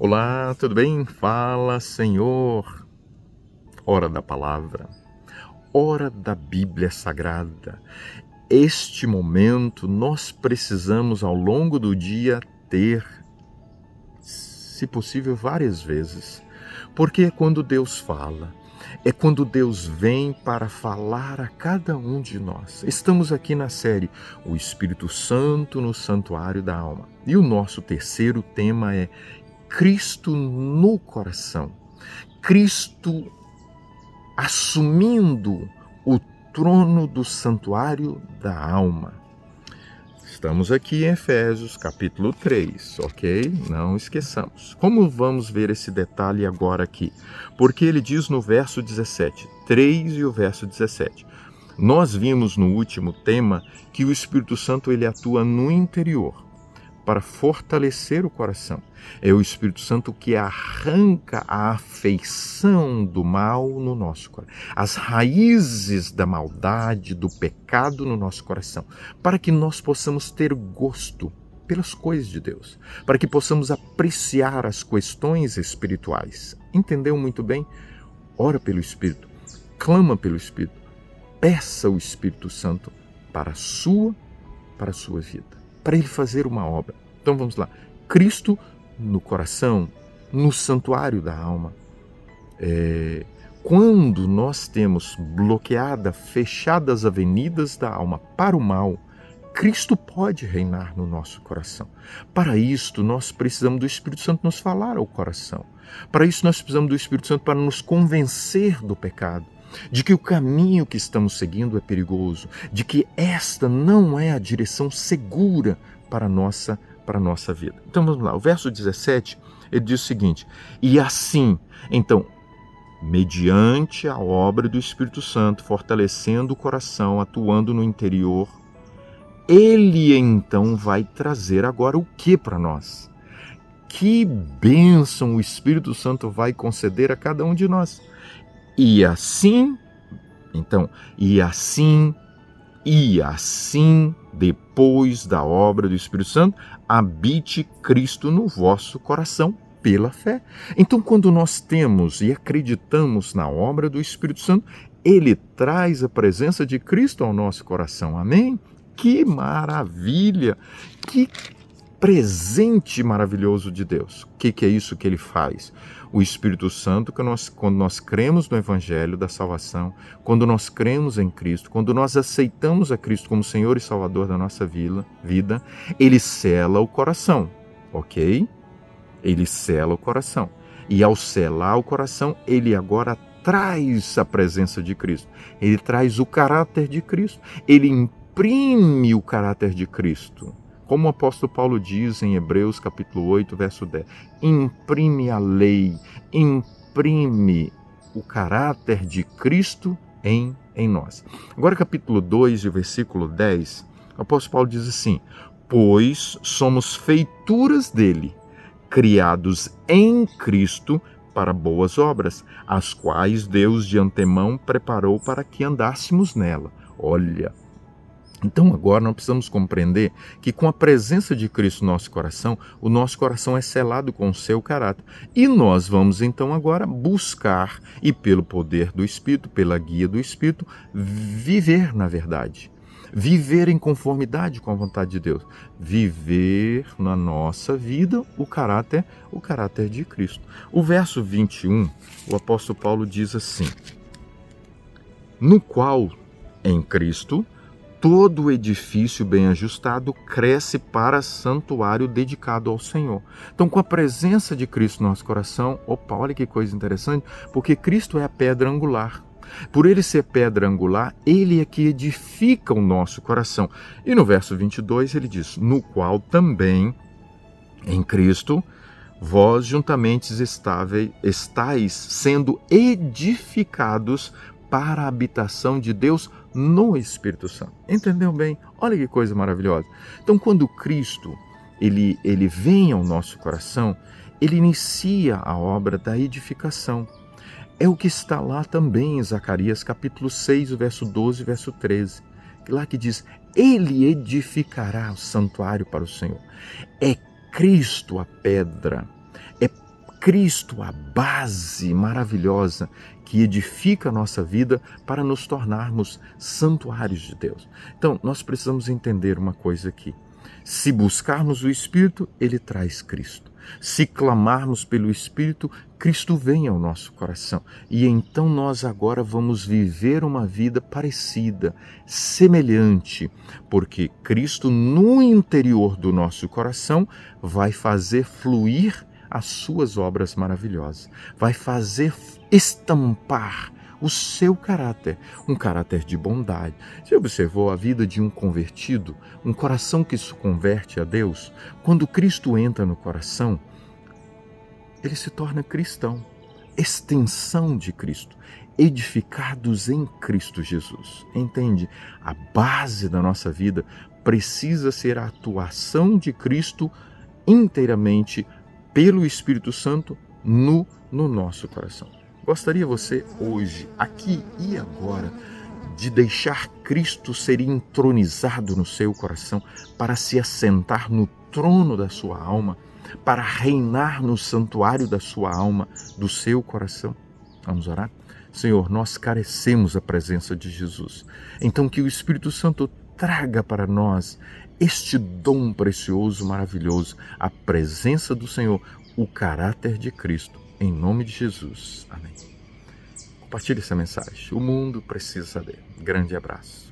Olá, tudo bem? Fala, Senhor. Hora da palavra, hora da Bíblia Sagrada. Este momento nós precisamos ao longo do dia ter, se possível, várias vezes. Porque é quando Deus fala, é quando Deus vem para falar a cada um de nós. Estamos aqui na série O Espírito Santo no Santuário da Alma. E o nosso terceiro tema é Cristo no coração. Cristo assumindo o trono do santuário da alma. Estamos aqui em Efésios capítulo 3, ok? Não esqueçamos. Como vamos ver esse detalhe agora aqui? Porque ele diz no verso 17, 3 e o verso 17. Nós vimos no último tema que o Espírito Santo ele atua no interior, para fortalecer o coração. É o Espírito Santo que arranca a afeição do mal no nosso coração, as raízes da maldade, do pecado no nosso coração, para que nós possamos ter gosto pelas coisas de Deus, para que possamos apreciar as questões espirituais. Entendeu muito bem? Ora pelo Espírito, clama pelo Espírito, peça o Espírito Santo para a sua vida, para ele fazer uma obra. Então vamos lá. Cristo no coração, no santuário da alma. Quando nós temos bloqueadas, fechadas as avenidas da alma para o mal, Cristo pode reinar no nosso coração. Para isto, nós precisamos do Espírito Santo nos falar ao coração. Para isso, nós precisamos do Espírito Santo para nos convencer do pecado, de que o caminho que estamos seguindo é perigoso, de que esta não é a direção segura para a nossa vida. Então vamos lá, o verso 17, ele diz o seguinte: e assim, então, mediante a obra do Espírito Santo, fortalecendo o coração, atuando no interior, ele então vai trazer agora o que para nós? Que bênção o Espírito Santo vai conceder a cada um de nós. E assim, depois da obra do Espírito Santo, habite Cristo no vosso coração pela fé. Então, quando nós temos e acreditamos na obra do Espírito Santo, ele traz a presença de Cristo ao nosso coração. Amém? Que maravilha! Que presente maravilhoso de Deus. O que é isso que ele faz? O Espírito Santo, quando nós cremos no Evangelho da salvação, quando nós cremos em Cristo, quando nós aceitamos a Cristo como Senhor e Salvador da nossa vida, ele sela o coração, ok? Ele sela o coração. E ao selar o coração, ele agora traz a presença de Cristo. Ele traz o caráter de Cristo. Ele imprime o caráter de Cristo. Como o apóstolo Paulo diz em Hebreus capítulo 8, verso 10, imprime a lei, imprime o caráter de Cristo em nós. Agora capítulo 2, versículo 10, o apóstolo Paulo diz assim: pois somos feituras dele, criados em Cristo para boas obras, as quais Deus de antemão preparou para que andássemos nela. Olha, então agora nós precisamos compreender que com a presença de Cristo no nosso coração, o nosso coração é selado com o seu caráter. E nós vamos então agora buscar, e pelo poder do Espírito, pela guia do Espírito, viver na verdade. Viver em conformidade com a vontade de Deus. Viver na nossa vida o caráter de Cristo. O verso 21, o apóstolo Paulo diz assim: no qual, em Cristo, todo o edifício bem ajustado cresce para santuário dedicado ao Senhor. Então, com a presença de Cristo no nosso coração, olha que coisa interessante, porque Cristo é a pedra angular. Por ele ser pedra angular, ele é que edifica o nosso coração. E no verso 22 ele diz: no qual também, em Cristo, vós juntamente estáis sendo edificados para a habitação de Deus no Espírito Santo. Entendeu bem? Olha que coisa maravilhosa. Então, quando Cristo ele vem ao nosso coração, ele inicia a obra da edificação. É o que está lá também em Zacarias capítulo 6, verso 12 e verso 13. Lá que diz: ele edificará o santuário para o Senhor. É Cristo a pedra. É Cristo a base maravilhosa que edifica a nossa vida para nos tornarmos santuários de Deus. Então, nós precisamos entender uma coisa aqui. Se buscarmos o Espírito, ele traz Cristo. Se clamarmos pelo Espírito, Cristo vem ao nosso coração. E então nós agora vamos viver uma vida parecida, semelhante, porque Cristo no interior do nosso coração vai fazer fluir as suas obras maravilhosas, vai fazer estampar o seu caráter, um caráter de bondade. Você observou a vida de um convertido, um coração que se converte a Deus? Quando Cristo entra no coração, ele se torna cristão, extensão de Cristo, edificados em Cristo Jesus. Entende? A base da nossa vida precisa ser a atuação de Cristo inteiramente pelo Espírito Santo no nosso coração. Gostaria você hoje, aqui e agora, de deixar Cristo ser entronizado no seu coração para se assentar no trono da sua alma, para reinar no santuário da sua alma, do seu coração? Vamos orar? Senhor, nós carecemos a presença de Jesus. Então que o Espírito Santo traga para nós este dom precioso, maravilhoso, a presença do Senhor, o caráter de Cristo. Em nome de Jesus. Amém. Compartilhe essa mensagem. O mundo precisa saber. Grande abraço.